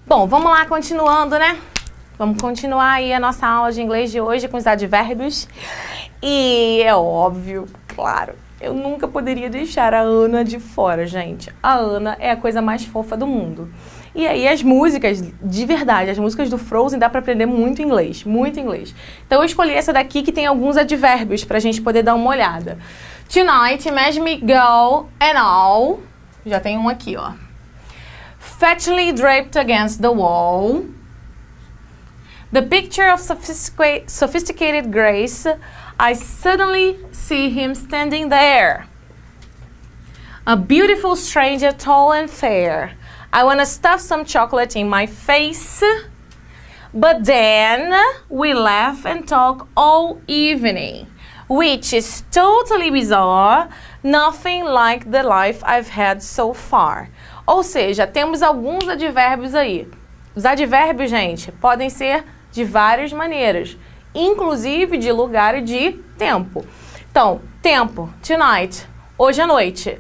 Bom, vamos lá, continuando, né? Vamos continuar aí a nossa aula de inglês de hoje com os advérbios. E é óbvio, claro, eu nunca poderia deixar a Ana de fora, gente. A Ana é a coisa mais fofa do mundo. E aí as músicas, de verdade, as músicas do Frozen dá pra aprender muito inglês, muito inglês. Então eu escolhi essa daqui que tem alguns advérbios pra gente poder dar uma olhada. Tonight, imagine me go and all. Já tem um aqui, ó. Fetchily draped against the wall. The picture of sophisticated grace, I suddenly see him standing there. A beautiful stranger, tall and fair. I want to stuff some chocolate in my face. But then we laugh and talk all evening, which is totally bizarre. Nothing like the life I've had so far. Ou seja, temos alguns advérbios aí. Os advérbios, gente, podem ser de várias maneiras, inclusive de lugar e de tempo. Então, tempo, tonight, hoje à noite.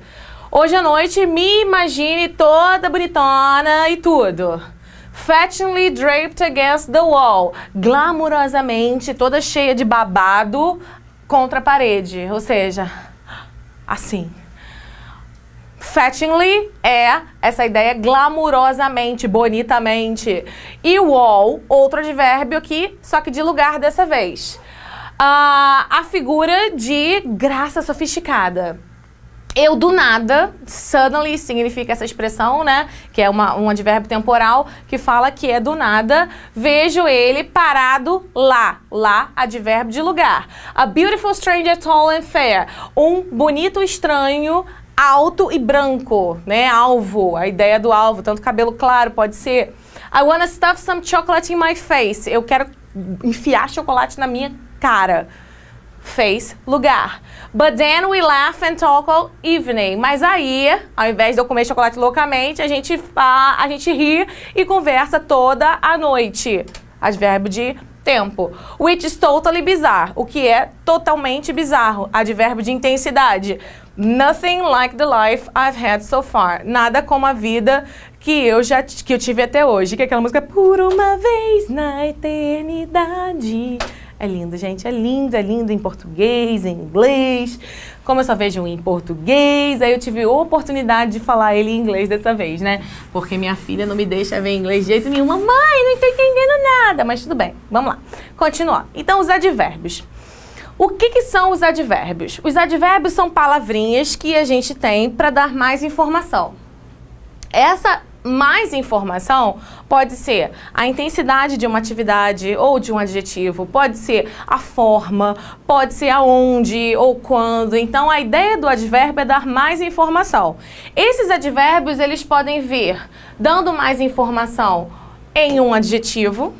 Hoje à noite, me imagine toda bonitona e tudo. Fetchingly draped against the wall. Glamurosamente, toda cheia de babado contra a parede. Ou seja, assim. Fetchingly é essa ideia glamurosamente, bonitamente. E wall, outro advérbio aqui, só que de lugar dessa vez. A figura de graça sofisticada. Eu do nada, suddenly significa essa expressão, né? Que é um advérbio temporal que fala que é do nada. Vejo ele parado lá. Lá, advérbio de lugar. A beautiful stranger, tall and fair. Um bonito estranho, alto e branco, né? Alvo, a ideia do alvo, tanto cabelo claro pode ser. I wanna stuff some chocolate in my face. Eu quero enfiar chocolate na minha cara. Face, lugar. But then we laugh and talk all evening. Mas aí, ao invés de eu comer chocolate loucamente, a gente ri e conversa toda a noite. Advérbio de tempo. Which is totally bizarre. O que é totalmente bizarro. Advérbio de intensidade. Nothing like the life I've had so far. Nada como a vida que eu tive até hoje. Que é aquela música Por uma vez na eternidade. É lindo, gente, é lindo em português, em inglês. Como eu só vejo em português, aí eu tive a oportunidade de falar ele em inglês dessa vez, né? Porque minha filha não me deixa ver inglês de jeito nenhum. Mamãe, não tô entendendo nada, mas tudo bem, vamos lá. Continuar. Então, os advérbios. O que são os advérbios? Os advérbios são palavrinhas que a gente tem para dar mais informação. Essa mais informação pode ser a intensidade de uma atividade ou de um adjetivo, pode ser a forma, pode ser aonde ou quando. Então, a ideia do advérbio é dar mais informação. Esses advérbios, eles podem vir dando mais informação em um adjetivo,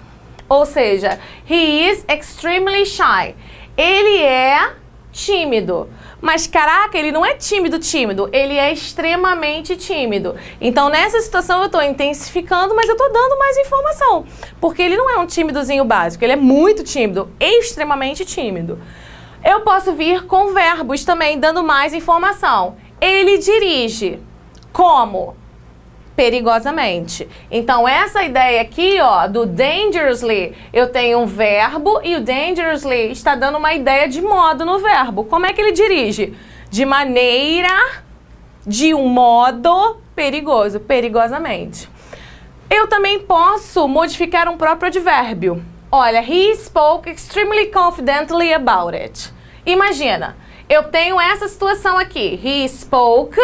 ou seja, he is extremely shy. Ele é tímido. Mas, caraca, ele não é tímido, ele é extremamente tímido. Então, nessa situação, eu estou intensificando, mas eu estou dando mais informação. Porque ele não é um tímidozinho básico, ele é muito tímido, extremamente tímido. Eu posso vir com verbos também, dando mais informação. Ele dirige. Como? Perigosamente. Então, essa ideia aqui, ó, do dangerously, eu tenho um verbo e o dangerously está dando uma ideia de modo no verbo. Como é que ele dirige? De um modo perigoso, perigosamente. Eu também posso modificar um próprio advérbio. Olha, he spoke extremely confidently about it. Imagina, eu tenho essa situação aqui. He spoke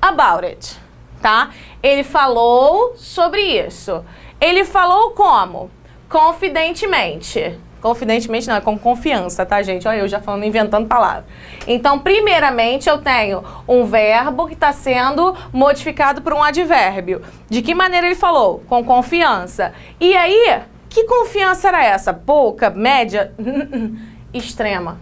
about it. Tá? Ele falou sobre isso. Ele falou como? Confidentemente. Confidentemente não, é com confiança, tá, gente? Olha, eu já falando, inventando palavras. Então, primeiramente, eu tenho um verbo que está sendo modificado por um advérbio. De que maneira ele falou? Com confiança. E aí, que confiança era essa? Pouca? Média? Extrema.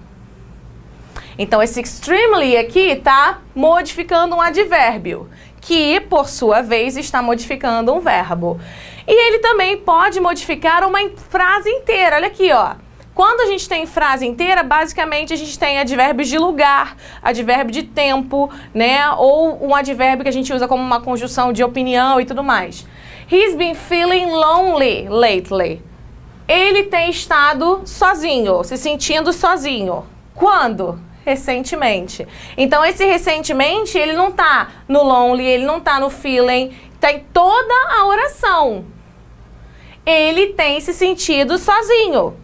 Então, esse extremely aqui está modificando um advérbio, que, por sua vez, está modificando um verbo. E ele também pode modificar uma frase inteira. Olha aqui, ó. Quando a gente tem frase inteira, basicamente a gente tem advérbios de lugar, advérbio de tempo, né? Ou um advérbio que a gente usa como uma conjunção de opinião e tudo mais. He's been feeling lonely lately. Ele tem estado sozinho, se sentindo sozinho. Quando? Recentemente. Então, esse recentemente, ele não tá no lonely, ele não tá no feeling, tá em toda a oração. Ele tem se sentido sozinho.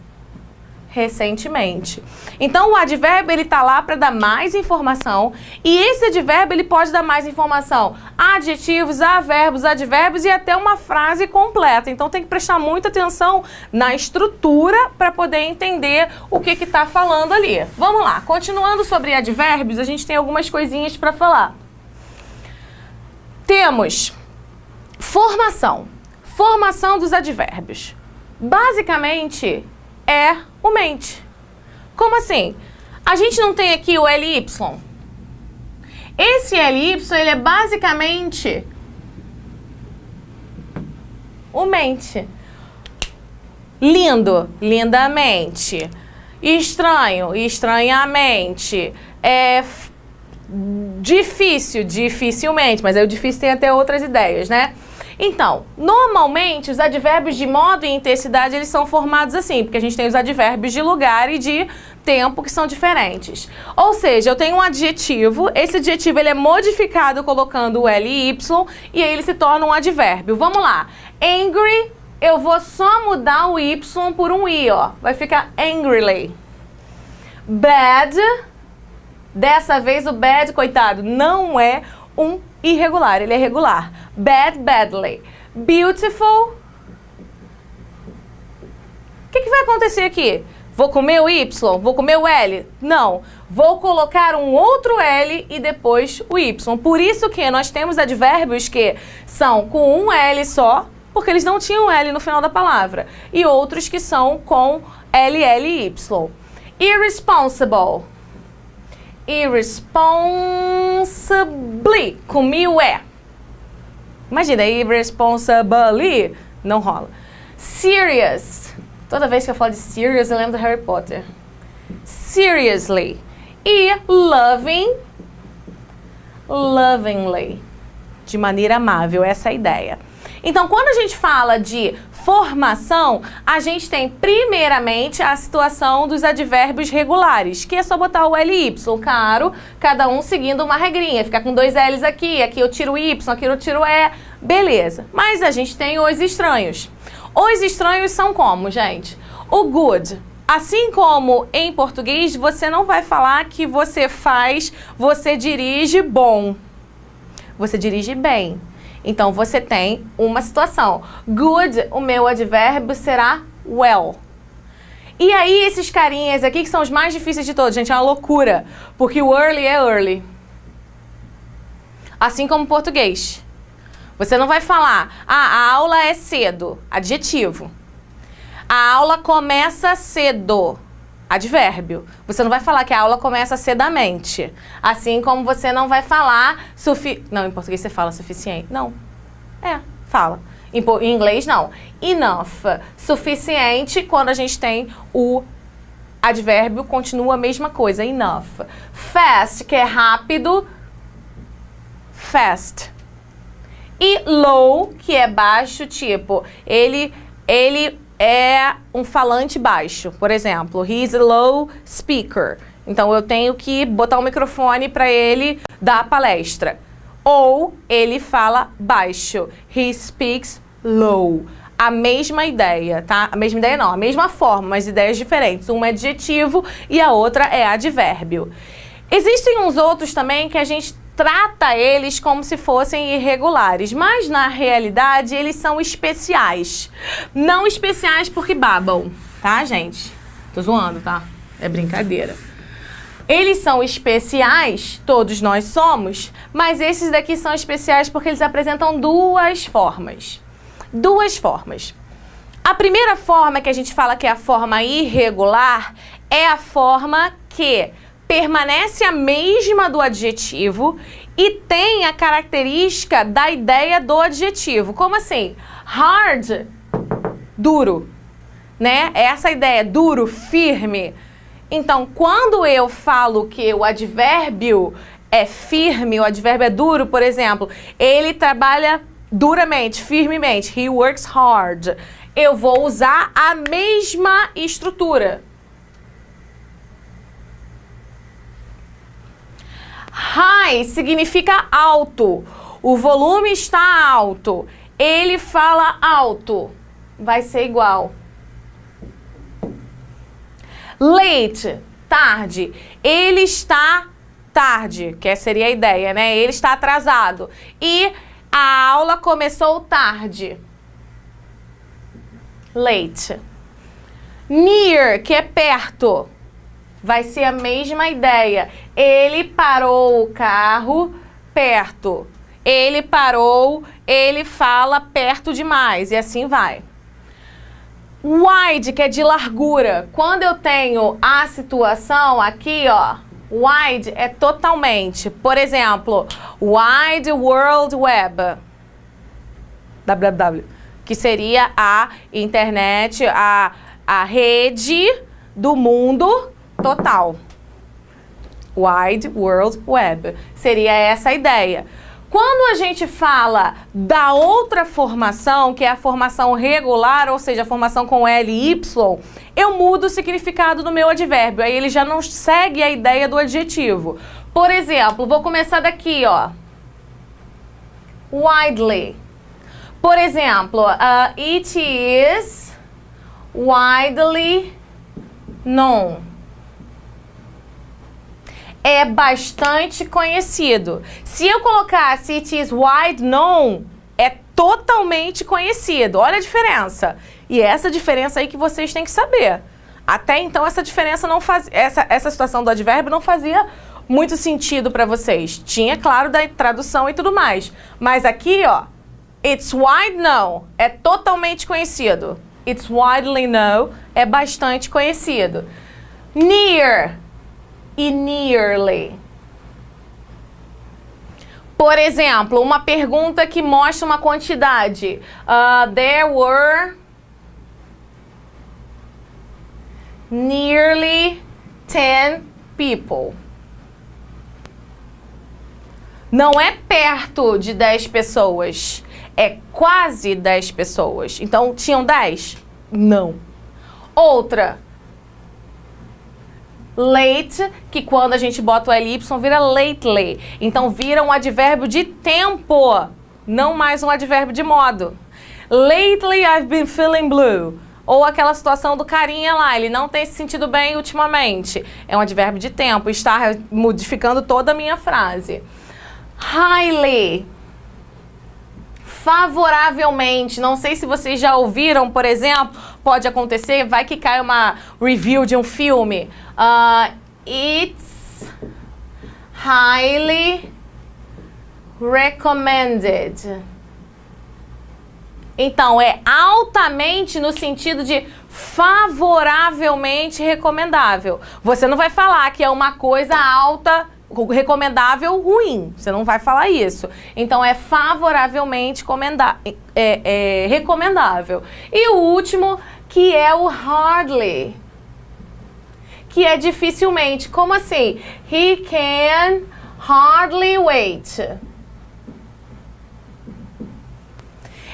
Recentemente. Então, o advérbio, ele tá lá para dar mais informação, e esse advérbio, ele pode dar mais informação. Adjetivos, avverbos, advérbios e até uma frase completa. Então, tem que prestar muita atenção na estrutura para poder entender o que tá falando ali. Vamos lá, continuando sobre advérbios, a gente tem algumas coisinhas para falar. Temos formação. Formação dos advérbios. Basicamente, é o mente. Como assim? A gente não tem aqui o LY. Esse LY, ele é basicamente o mente. Lindo, lindamente. Estranho, estranhamente. Difícil, dificilmente. Mas aí o difícil tem até outras ideias, né? Então, normalmente, os advérbios de modo e intensidade, eles são formados assim, porque a gente tem os advérbios de lugar e de tempo que são diferentes. Ou seja, eu tenho um adjetivo, esse adjetivo ele é modificado colocando o LY e aí ele se torna um advérbio. Vamos lá. Angry, eu vou só mudar o Y por um I, ó. Vai ficar angrily. Bad, dessa vez o bad, coitado, não é um irregular, ele é regular. Bad, badly. Beautiful. O que vai acontecer aqui? Vou comer o Y? Vou comer o L? Não. Vou colocar um outro L e depois o Y. Por isso que nós temos advérbios que são com um L só, porque eles não tinham L no final da palavra. E outros que são com LLY. Irresponsible. Irresponsibly, com mil E. Imagina, irresponsibly, não rola. Serious. Toda vez que eu falo de serious, eu lembro do Harry Potter. Seriously. E loving, lovingly. De maneira amável, essa é a ideia. Então, quando a gente fala de formação, a gente tem primeiramente a situação dos advérbios regulares, que é só botar o LY, claro, cada um seguindo uma regrinha, ficar com dois L's aqui, aqui eu tiro o Y, aqui eu tiro o E, beleza. Mas a gente tem os estranhos. Os estranhos são como, gente? O good. Assim como em português, você não vai falar que você dirige bom. Você dirige bem. Então, você tem uma situação. Good, o meu advérbio será well. E aí, esses carinhas aqui, que são os mais difíceis de todos, gente, é uma loucura. Porque o early é early. Assim como o português. Você não vai falar, a aula é cedo, adjetivo. A aula começa cedo, advérbio. Você não vai falar que a aula começa cedamente. Assim como você não vai falar... Não, em português você fala suficiente. Não. Fala. Em inglês, não. Enough. Suficiente, quando a gente tem o advérbio, continua a mesma coisa. Enough. Fast, que é rápido. Fast. E low, que é baixo, tipo, ele é um falante baixo, por exemplo, he's a low speaker. Então, eu tenho que botar um microfone para ele dar a palestra. Ou ele fala baixo, he speaks low. A mesma ideia, tá? A mesma ideia não, a mesma forma, mas ideias diferentes. Uma é adjetivo e a outra é advérbio. Existem uns outros também que a gente trata eles como se fossem irregulares, mas na realidade eles são especiais. Não especiais porque babam, tá, gente? Tô zoando, tá? É brincadeira. Eles são especiais, todos nós somos, mas esses daqui são especiais porque eles apresentam duas formas. Duas formas. A primeira forma que a gente fala que é a forma irregular é a forma que permanece a mesma do adjetivo e tem a característica da ideia do adjetivo. Como assim? Hard, duro, né? Essa ideia, duro, firme. Então, quando eu falo que o advérbio é firme, o advérbio é duro, por exemplo, ele trabalha duramente, firmemente. He works hard. Eu vou usar a mesma estrutura. High significa alto. O volume está alto. Ele fala alto. Vai ser igual. Late, tarde. Ele está tarde, que seria a ideia, né? Ele está atrasado. E a aula começou tarde. Late. Near, que é perto. Vai ser a mesma ideia. Ele parou o carro perto. Ele parou, ele fala perto demais. E assim vai. Wide, que é de largura. Quando eu tenho a situação aqui, ó, wide é totalmente. Por exemplo, Wide World Web. www. Que seria a internet, a rede do mundo total. Wide World Web. Seria essa a ideia. Quando a gente fala da outra formação, que é a formação regular, ou seja, a formação com L e Y, eu mudo o significado do meu advérbio. Aí ele já não segue a ideia do adjetivo. Por exemplo, vou começar daqui, ó. Widely. Por exemplo, it is widely known. É bastante conhecido. Se eu colocasse it is wide known, é totalmente conhecido. Olha a diferença. E é essa diferença aí que vocês têm que saber. Até então, essa diferença não fazia. Essa situação do advérbio não fazia muito sentido para vocês. Tinha, claro, da tradução e tudo mais. Mas aqui, ó, it's wide known, é totalmente conhecido. It's widely known, é bastante conhecido. Near e nearly. Por exemplo, uma pergunta que mostra uma quantidade. There were nearly 10 people. Não é perto de 10 pessoas, é quase 10 pessoas. Então, tinham 10? Não. Outra. Late, que quando a gente bota o LY vira lately. Então vira um advérbio de tempo, não mais um advérbio de modo. Lately I've been feeling blue. Ou aquela situação do carinha lá, ele não tem se sentido bem ultimamente. É um advérbio de tempo, está modificando toda a minha frase. Highly. Favoravelmente, não sei se vocês já ouviram, por exemplo, pode acontecer, vai que cai uma review de um filme. It's highly recommended. Então, é altamente no sentido de favoravelmente recomendável. Você não vai falar que é uma coisa alta, recomendável ruim. Você não vai falar isso. Então, é favoravelmente recomendável. E o último, que é o hardly, que é dificilmente. Como assim? He can hardly wait.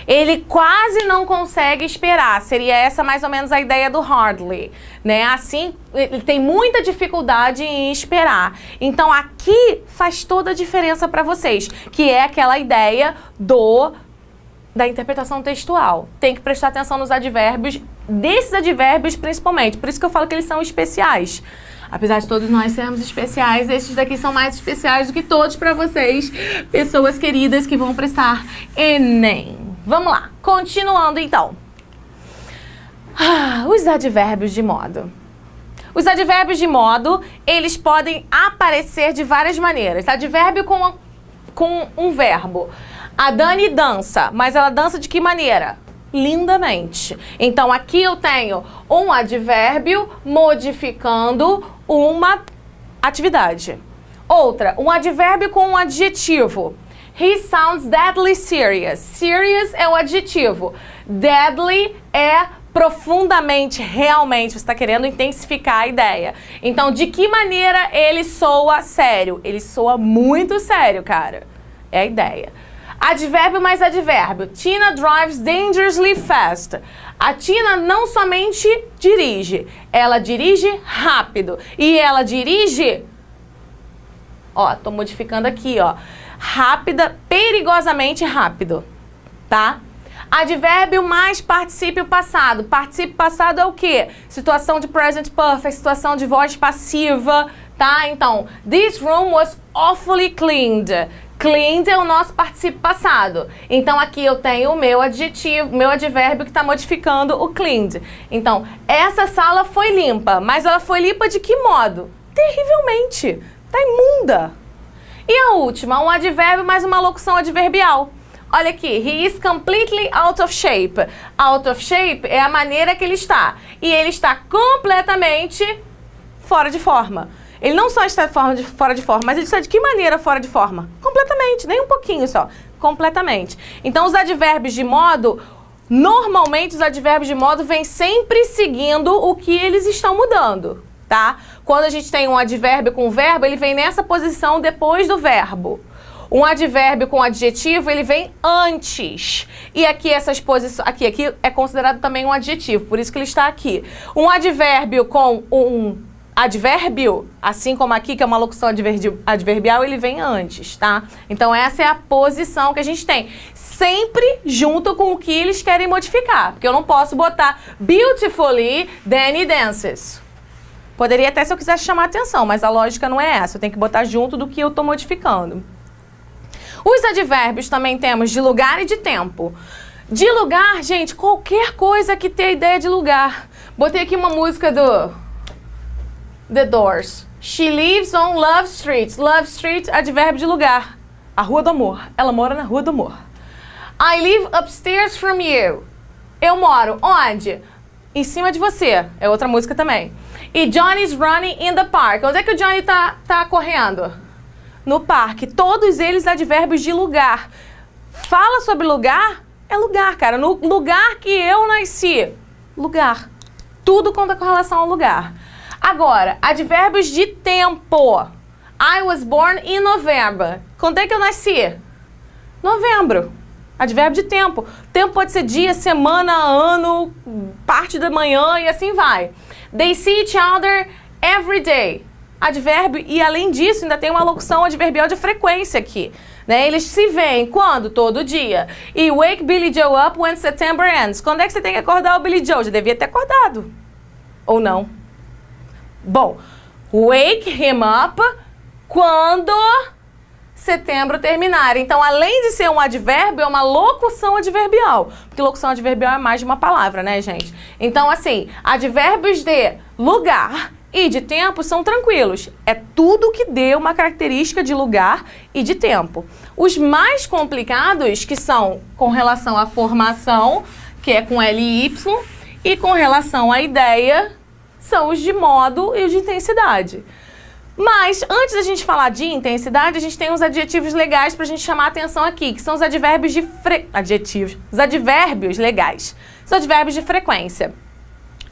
Ele quase não consegue esperar. Seria essa mais ou menos a ideia do hardly, né? Assim, ele tem muita dificuldade em esperar. Então, aqui faz toda a diferença para vocês, que é aquela ideia da interpretação textual. Tem que prestar atenção nos advérbios, desses advérbios principalmente. Por isso que eu falo que eles são especiais. Apesar de todos nós sermos especiais, estes daqui são mais especiais do que todos para vocês, pessoas queridas que vão prestar Enem. Vamos lá, continuando então. Os advérbios de modo. Os advérbios de modo, eles podem aparecer de várias maneiras. Advérbio com um verbo. A Dani dança, mas ela dança de que maneira? Lindamente. Então, aqui eu tenho um advérbio modificando uma atividade. Outra, um advérbio com um adjetivo. He sounds deadly serious. Serious é o adjetivo. Deadly é profundamente, realmente. Você está querendo intensificar a ideia. Então, de que maneira ele soa sério? Ele soa muito sério, cara. É a ideia. Advérbio mais advérbio. Tina drives dangerously fast. A Tina não somente dirige, ela dirige rápido. E ela dirige... Ó, tô modificando aqui, ó. Rápida, perigosamente rápido, tá? Advérbio mais particípio passado. Particípio passado é o quê? Situação de present perfect, situação de voz passiva, tá? Então, this room was awfully cleaned. Cleaned é o nosso particípio passado. Então, aqui eu tenho o meu adjetivo, meu advérbio que está modificando o cleaned. Então, essa sala foi limpa, mas ela foi limpa de que modo? Terrivelmente. Tá imunda. E a última, um advérbio mais uma locução adverbial. Olha aqui, he is completely out of shape. Out of shape é a maneira que ele está. E ele está completamente fora de forma. Ele não só está fora de forma, mas ele está de que maneira fora de forma? Completamente, nem um pouquinho só. Completamente. Então, os advérbios de modo, normalmente os advérbios de modo vêm sempre seguindo o que eles estão mudando, tá? Quando a gente tem um advérbio com verbo, ele vem nessa posição depois do verbo. Um advérbio com adjetivo, ele vem antes. E aqui essas posições, aqui é considerado também um adjetivo, por isso que ele está aqui. Um advérbio com um advérbio, assim como aqui, que é uma locução adverbial, ele vem antes, tá? Então essa é a posição que a gente tem. Sempre junto com o que eles querem modificar. Porque eu não posso botar beautifully, Danny dances. Poderia até se eu quisesse chamar atenção, mas a lógica não é essa. Eu tenho que botar junto do que eu estou modificando. Os advérbios também temos de lugar e de tempo. De lugar, gente, qualquer coisa que tenha ideia de lugar. Botei aqui uma música do The Doors. She lives on Love Street. Love Street, advérbio de lugar. A Rua do Amor. Ela mora na Rua do Amor. I live upstairs from you. Eu moro onde? Em cima de você. É outra música também. E Johnny's running in the park. Onde é que o Johnny tá correndo? No parque. Todos eles advérbios de lugar. Fala sobre lugar? É lugar, cara. No lugar que eu nasci. Lugar. Tudo conta com relação ao lugar. Agora, advérbios de tempo. I was born in November. Quando é que eu nasci? Novembro. Advérbio de tempo. Tempo pode ser dia, semana, ano, parte da manhã e assim vai. They see each other every day. Advérbio, e além disso, ainda tem uma locução adverbial de frequência aqui. Né? Eles se veem quando? Todo dia. E wake Billy Joe up when September ends. Quando é que você tem que acordar o Billy Joe? Já devia ter acordado. Ou não? Bom, wake him up quando setembro terminar. Então, além de ser um advérbio, é uma locução adverbial. Porque locução adverbial é mais de uma palavra, né, gente? Então, assim, advérbios de lugar e de tempo são tranquilos. É tudo que dê uma característica de lugar e de tempo. Os mais complicados, que são com relação à formação, que é com L e Y, e com relação à ideia, são os de modo e os de intensidade. Mas, antes da gente falar de intensidade, a gente tem uns adjetivos legais pra gente chamar a atenção aqui, que são os advérbios de os advérbios legais. São advérbios de frequência.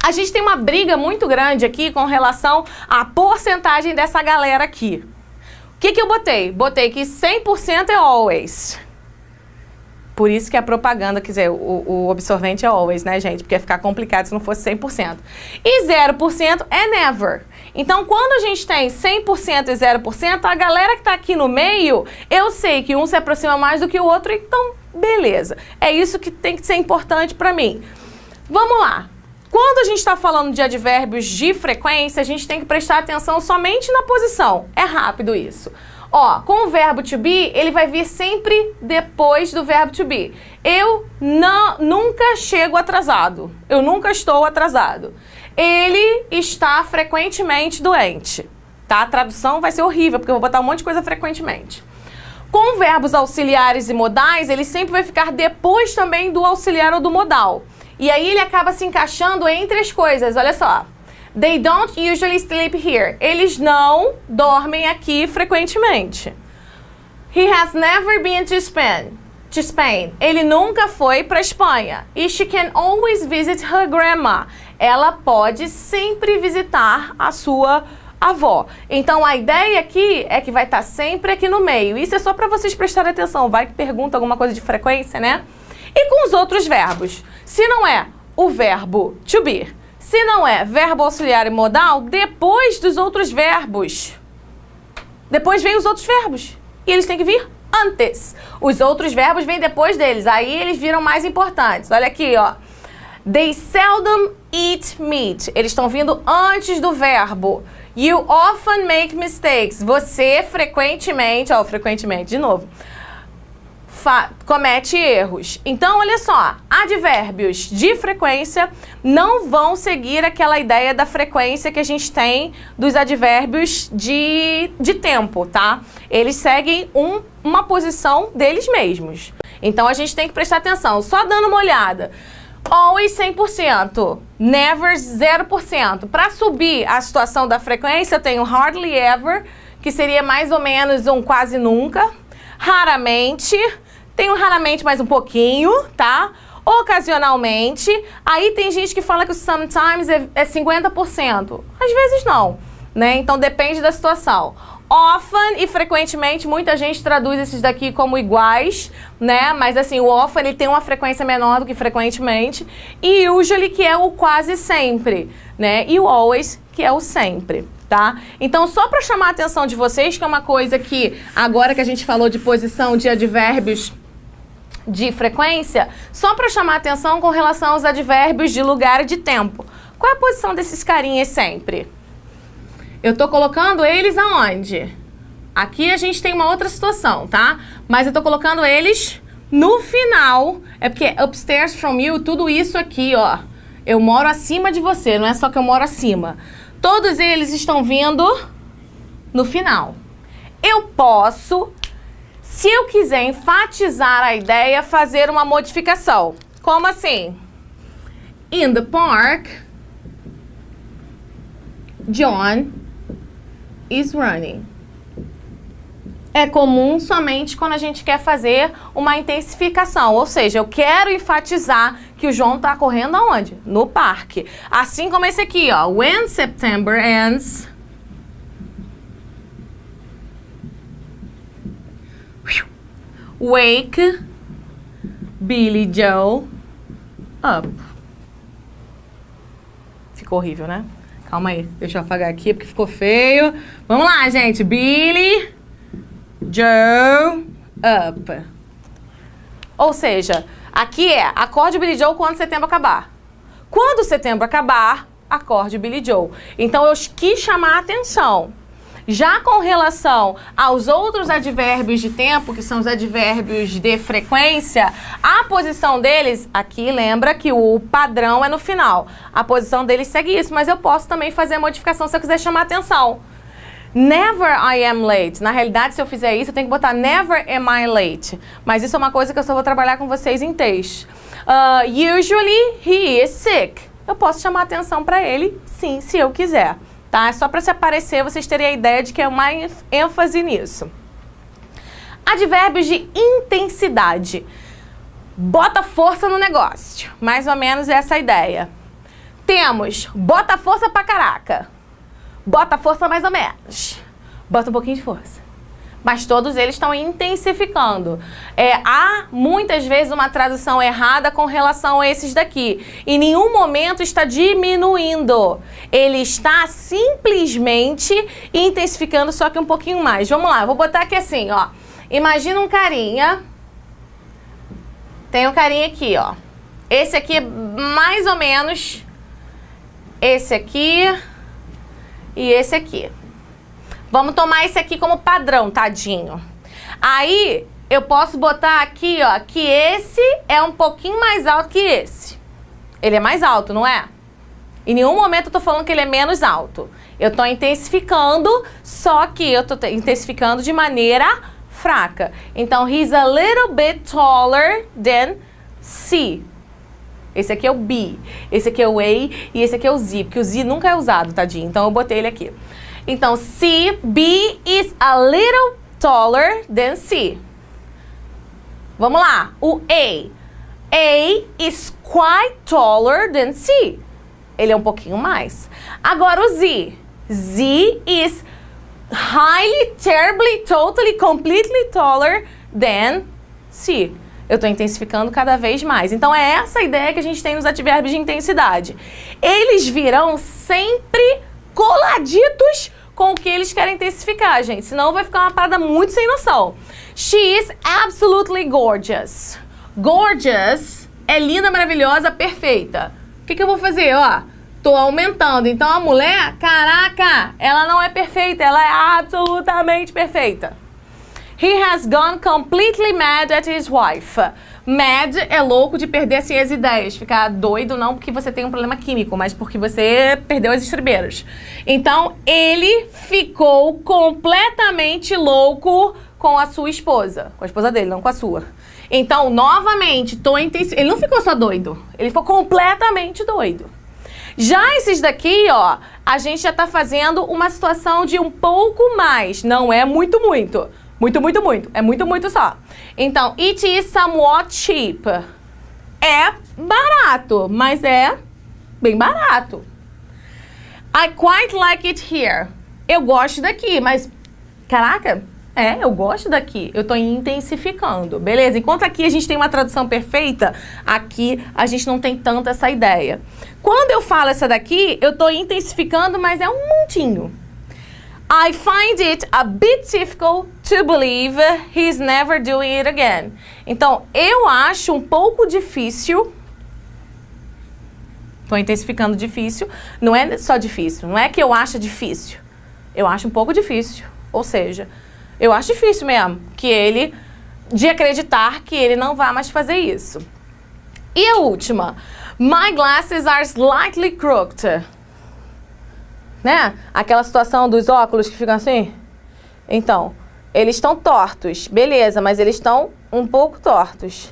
A gente tem uma briga muito grande aqui com relação à porcentagem dessa galera aqui. O que eu botei? Botei que 100% é always. Por isso que a propaganda, quer dizer, o absorvente é always, né, gente? Porque ia ficar complicado se não fosse 100%. E 0% é never. Então, quando a gente tem 100% e 0%, a galera que tá aqui no meio, eu sei que um se aproxima mais do que o outro, então, beleza. É isso que tem que ser importante pra mim. Vamos lá. Quando a gente está falando de advérbios de frequência, a gente tem que prestar atenção somente na posição. É rápido isso. Ó, com o verbo to be, ele vai vir sempre depois do verbo to be. Eu nunca chego atrasado. Eu nunca estou atrasado. Ele está frequentemente doente. Tá? A tradução vai ser horrível, porque eu vou botar um monte de coisa frequentemente. Com verbos auxiliares e modais, ele sempre vai ficar depois também do auxiliar ou do modal. E aí ele acaba se encaixando entre as coisas, olha só. They don't usually sleep here. Eles não dormem aqui frequentemente. He has never been to Spain. Ele nunca foi para a Espanha. E she can always visit her grandma. Ela pode sempre visitar a avó. Então, a ideia aqui é que vai estar sempre aqui no meio. Isso é só para vocês prestarem atenção. Vai que pergunta alguma coisa de frequência, né? E com os outros verbos? Se não é o verbo to be, se não é verbo auxiliar e modal, depois dos outros verbos. Depois vem os outros verbos. E eles têm que vir antes. Os outros verbos vêm depois deles. Aí eles viram mais importantes. Olha aqui, ó. They seldom eat meat. Eles estão vindo antes do verbo. You often make mistakes. Você frequentemente, ó, frequentemente, de novo, comete erros. Então, olha só, advérbios de frequência não vão seguir aquela ideia da frequência que a gente tem dos advérbios de tempo, tá? Eles seguem uma posição deles mesmos. Então, a gente tem que prestar atenção. Só dando uma olhada. Always 100%, never 0%. Para subir a situação da frequência, eu tenho hardly ever, que seria mais ou menos um quase nunca. Raramente, tenho raramente mais um pouquinho, tá? Ocasionalmente. Aí tem gente que fala que o sometimes é 50%. Às vezes não, né? Então depende da situação. Often e frequentemente, muita gente traduz esses daqui como iguais, né? Mas assim, o often ele tem uma frequência menor do que frequentemente. E usually, que é o quase sempre, né? E o always, que é o sempre, tá? Então, só para chamar a atenção de vocês, que é uma coisa que, agora que a gente falou de posição de advérbios de frequência, só para chamar a atenção com relação aos advérbios de lugar e de tempo. Qual é a posição desses carinhas sempre? Eu tô colocando eles aonde? Aqui a gente tem uma outra situação, tá? Mas eu tô colocando eles no final. É porque upstairs from you, tudo isso aqui, ó. Eu moro acima de você, não é só que eu moro acima. Todos eles estão vindo no final. Eu posso, se eu quiser enfatizar a ideia, fazer uma modificação. Como assim? In the park, John is running. É comum somente quando a gente quer fazer uma intensificação, ou seja, eu quero enfatizar que o João está correndo aonde? No parque. Assim como esse aqui, ó. When September ends, wake Billy Joe up. Ficou horrível, né? Calma aí, deixa eu apagar aqui porque ficou feio. Vamos lá, gente. Billy Joe up. Ou seja, aqui é acorde Billy Joe quando setembro acabar. Quando setembro acabar, acorde Billy Joe. Então eu quis chamar a atenção. Já com relação aos outros advérbios de tempo, que são os advérbios de frequência, a posição deles, aqui lembra que o padrão é no final. A posição deles segue isso, mas eu posso também fazer a modificação se eu quiser chamar a atenção. Never I am late. Na realidade, se eu fizer isso, eu tenho que botar never am I late. Mas isso é uma coisa que eu só vou trabalhar com vocês em texto. Usually he is sick. Eu posso chamar a atenção para ele, sim, se eu quiser. Tá? É só para se aparecer, vocês terem a ideia de que é uma ênfase nisso. Advérbios de intensidade. Bota força no negócio. Mais ou menos essa a ideia. Temos bota força pra caraca. Bota força mais ou menos. Bota um pouquinho de força. Mas todos eles estão intensificando. Há muitas vezes uma tradução errada com relação a esses daqui. Em nenhum momento está diminuindo. Ele está simplesmente intensificando, só que um pouquinho mais. Vamos lá, vou botar aqui assim, ó. Imagina um carinha. Tem um carinha aqui, ó. Esse aqui é mais ou menos esse aqui e esse aqui. Vamos tomar esse aqui como padrão, tadinho. Aí, eu posso botar aqui, ó, que esse é um pouquinho mais alto que esse. Ele é mais alto, não é? Em nenhum momento eu tô falando que ele é menos alto. Eu tô intensificando, só que eu tô intensificando de maneira fraca. Então, he's a little bit taller than C. Esse aqui é o B. Esse aqui é o A e esse aqui é o Z, porque o Z nunca é usado, tadinho. Então, eu botei ele aqui. Então, B is a little taller than C. Vamos lá. O A is quite taller than C. Ele é um pouquinho mais. Agora, o Z. Z is highly, terribly, totally, completely taller than C. Eu estou intensificando cada vez mais. Então, é essa a ideia que a gente tem nos advérbios de intensidade. Eles virão sempre coladitos com o que eles querem intensificar, gente. Senão vai ficar uma parada muito sem noção. She is absolutely gorgeous. Gorgeous é linda, maravilhosa, perfeita. O que eu vou fazer? Ó, tô aumentando. Então, a mulher, caraca, ela não é perfeita. Ela é absolutamente perfeita. He has gone completely mad at his wife. Mad é louco de perder assim as ideias. Ficar doido não porque você tem um problema químico, mas porque você perdeu as estribeiras. Então, ele ficou completamente louco com a sua esposa. Com a esposa dele, não com a sua. Então, novamente, ele não ficou só doido. Ele ficou completamente doido. Já esses daqui, ó, a gente já tá fazendo uma situação de um pouco mais. Não é muito. Muito. É muito só. Então, it is somewhat cheap. É barato, mas é bem barato. I quite like it here. Eu gosto daqui, mas, caraca, eu gosto daqui. Eu tô intensificando, beleza? Enquanto aqui a gente tem uma tradução perfeita, aqui a gente não tem tanto essa ideia. Quando eu falo essa daqui, eu tô intensificando, mas é um montinho. I find it a bit difficult to believe he's never doing it again. Então, eu acho um pouco difícil. Estou intensificando difícil. Não é só difícil. Não é que eu acho difícil. Eu acho um pouco difícil. Ou seja, eu acho difícil mesmo de acreditar que ele não vai mais fazer isso. E a última. My glasses are slightly crooked. Né? Aquela situação dos óculos que ficam assim. Então, eles estão tortos. Beleza, mas eles estão um pouco tortos.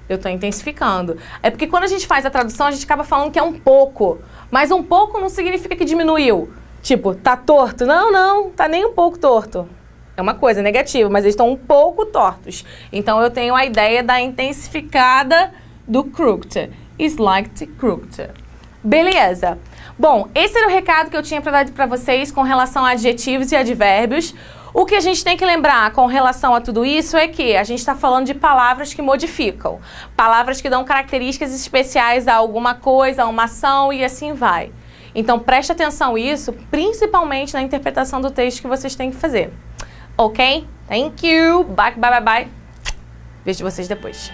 Eu estou intensificando. É porque quando a gente faz a tradução, a gente acaba falando que é um pouco. Mas um pouco não significa que diminuiu. Tipo, tá torto? Não, tá nem um pouco torto. É uma coisa negativa, mas eles estão um pouco tortos. Então, eu tenho a ideia da intensificada do crooked. Slightly crooked. Beleza. Bom, esse era o recado que eu tinha para dar para vocês com relação a adjetivos e advérbios. O que a gente tem que lembrar com relação a tudo isso é que a gente está falando de palavras que modificam. Palavras que dão características especiais a alguma coisa, a uma ação e assim vai. Então, preste atenção nisso, principalmente na interpretação do texto que vocês têm que fazer. Ok? Thank you. Bye. Vejo vocês depois.